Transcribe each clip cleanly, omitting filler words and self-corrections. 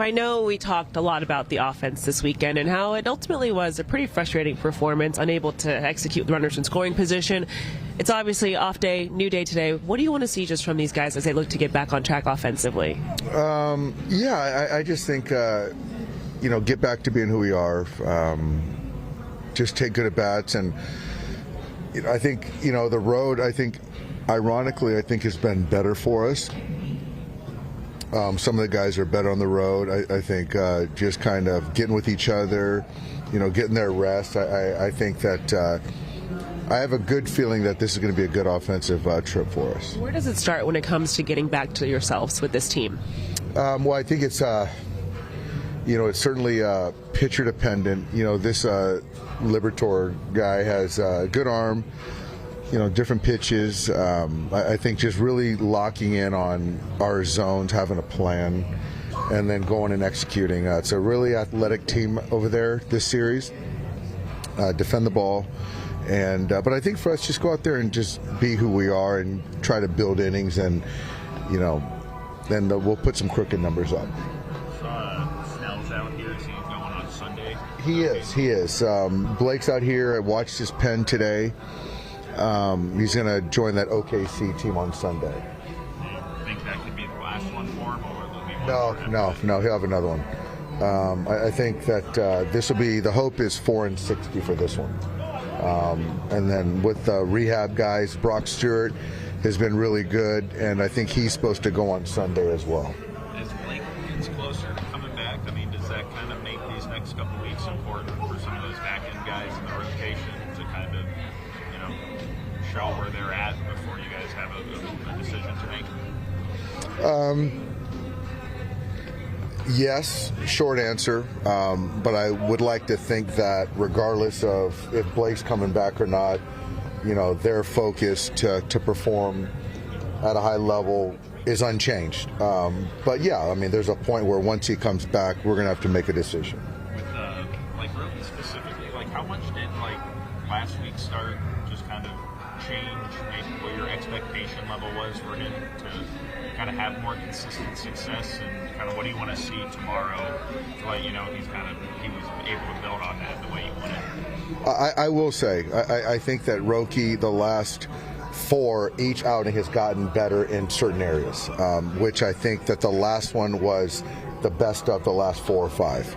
I know we talked a lot about the offense this weekend and how it ultimately was a pretty frustrating performance, unable to execute the runners in scoring position. It's obviously off day, new day today. What do you want to see just from these guys as they look to get back on track offensively? I just think, get back to being who we are, just take good at-bats. And I think, the road, ironically, has been better for us. Some of the guys are better on the road. I think just kind of getting with each other, getting their rest. I think that I have a good feeling that this is going to be a good offensive trip for us. Where does it start when it comes to getting back to yourselves with this team? Well, I think it's, it's certainly pitcher dependent. This Liberatore guy has a good arm. Different pitches. I think just really locking in on our zones, having a plan, and then going and executing. It's a really athletic team over there this series. Defend the ball, but I think for us, just go out there and just be who we are and try to build innings, and then we'll put some crooked numbers up. Snell's out here. Is he going on Sunday? He is. Blake's out here. I watched his pen today. He's going to join that OKC team on Sunday. Do you think that could be the last one for him, or will there be one? No, he'll have another one. I think that this will be, the hope is 4-60 for this one. And then with the rehab guys, Brock Stewart has been really good, and I think he's supposed to go on Sunday as well. As Blake gets closer to coming back, does that kind of make these next couple weeks important for some of those back-end guys in the rotation to kind of show where they're at before you guys have a decision to make? Yes, short answer. But I would like to think that regardless of if Blake's coming back or not, their focus to perform at a high level is unchanged. But yeah, there's a point where once he comes back, we're going to have to make a decision. With Roky specifically, how much did last week's start just kind of change maybe what your expectation level was for him to kind of have more consistent success, and kind of what do you want to see tomorrow to let he was able to build on that the way you wanted? I will say I think that Roky, the last 4 each outing, has gotten better in certain areas, which I think that the last one was the best of the last 4 or 5.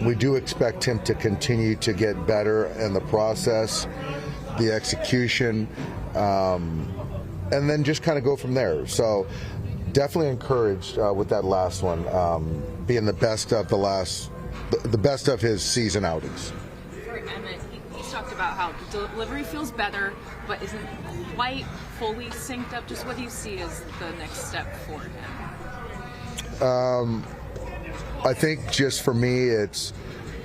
We do expect him to continue to get better in the process, the execution, and then just kind of go from there. So definitely encouraged with that last one being the best of the best of his season outings. For Emmett, he's talked about how the delivery feels better, but isn't quite fully synced up. Just what do you see as the next step for him? I think just for me, it's,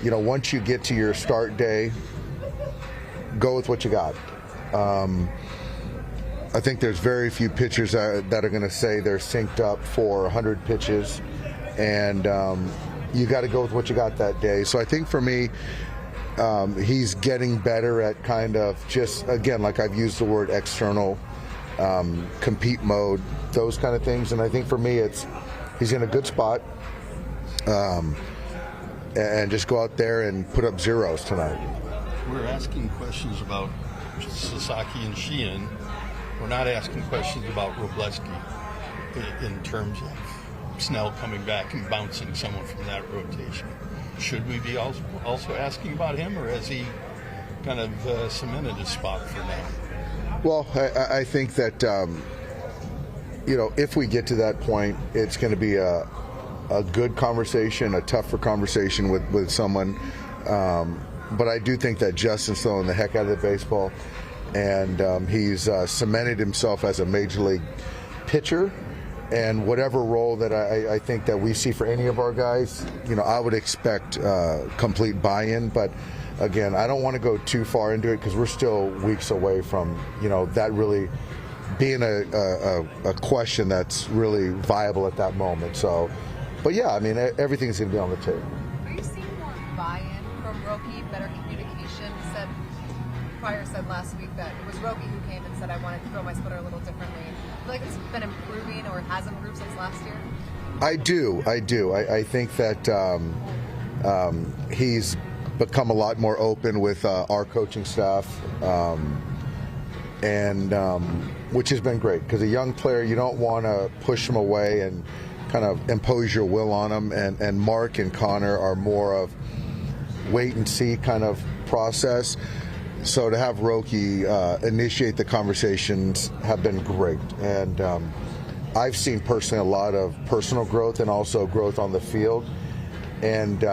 once you get to your start day, go with what you got. I think there's very few pitchers that are going to say they're synced up for 100 pitches, and you got to go with what you got that day. So I think for me, he's getting better at kind of just, again, like I've used the word external, compete mode, those kind of things. And I think for me, he's in a good spot. And just go out there and put up zeros tonight. We're asking questions about Sasaki and Sheehan. We're not asking questions about Robleski in terms of Snell coming back and bouncing someone from that rotation. Should we be also asking about him, or has he kind of cemented his spot for now? Well, I think that, if we get to that point, it's going to be a good conversation, a tougher conversation with someone. But I do think that Justin's throwing the heck out of the baseball, and he's cemented himself as a major league pitcher. And whatever role that I think that we see for any of our guys, I would expect complete buy-in. But again, I don't want to go too far into it because we're still weeks away from, that really being a question that's really viable at that moment. So, but yeah, everything's going to be on the table. Are you seeing more buy-in from Roky, better communication? Pryor said last week that it was Roky who came and said, I wanted to throw my splitter a little differently. I feel like it's been improving, or has improved since last year? I do. I think that he's become a lot more open with our coaching staff, and which has been great, because a young player, you don't want to push him away and kind of impose your will on him, and Mark and Connor are more of wait and see kind of process. So to have Roki initiate the conversations have been great, and I've seen personally a lot of personal growth and also growth on the field, and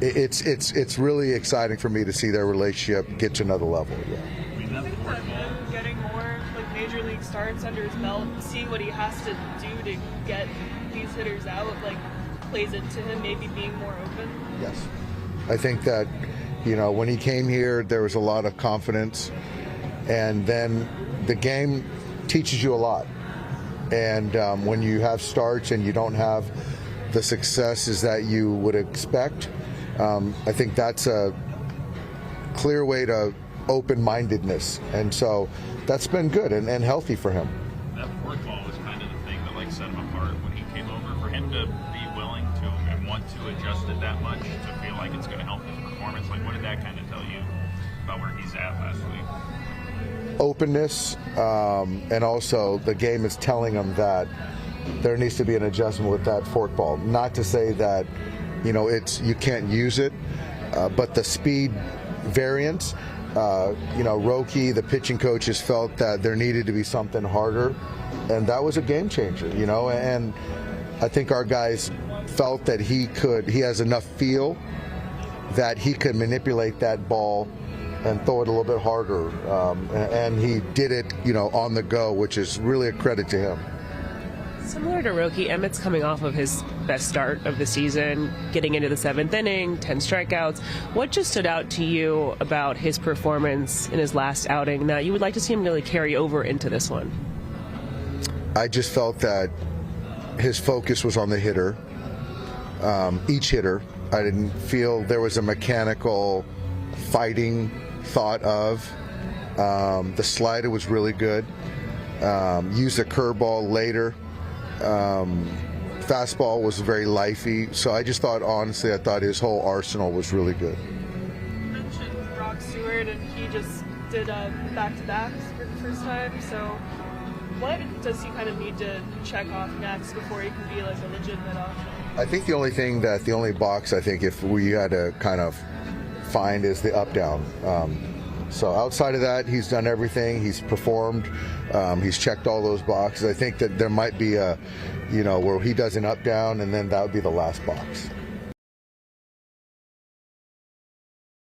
it's really exciting for me to see their relationship get to another level. Yeah. I think that him getting more like major league starts under his belt, seeing what he has to do to get these hitters out, like plays into him maybe being more open. Yes, I think that, you know, when he came here, there was a lot of confidence, and then the game teaches you a lot. And when you have starts and you don't have the successes that you would expect, I think that's a clear way to open-mindedness, and so that's been good and healthy for him. That fourth ball was kind of the thing that like set him apart when he came over. For him to be willing to and want to adjust it that much to feel like it's going to help his performance, like what did that kind of tell you about where he's at last week? Openness, and also the game is telling him that there needs to be an adjustment with that forkball. Not to say that, you know, you can't use it, but the speed variance, you know, Roki, the pitching coaches, felt that there needed to be something harder, and that was a game changer, you know, and I think our guys felt that he has enough feel that he could manipulate that ball and throw it a little bit harder, and he did it, you know, on the go, which is really a credit to him. Similar to Roki, Emmett's coming off of his best start of the season, getting into the seventh inning, 10 strikeouts. What just stood out to you about his performance in his last outing that you would like to see him really carry over into this one? I just felt that his focus was on the hitter, each hitter. I didn't feel there was a mechanical fighting thought of. The slider was really good. Used a curveball later. Fastball was very lifey. So I just thought, honestly, I thought his whole arsenal was really good. You mentioned Brock Stewart, and he just did back-to-backs for the first time. So what does he kind of need to check off next before he can be like a legitimate option? I think the only box I think if we had to kind of find is the up-down. So outside of that, he's done everything. He's performed. He's checked all those boxes. I think that there might be a, you know, where he does an up-down, and then that would be the last box.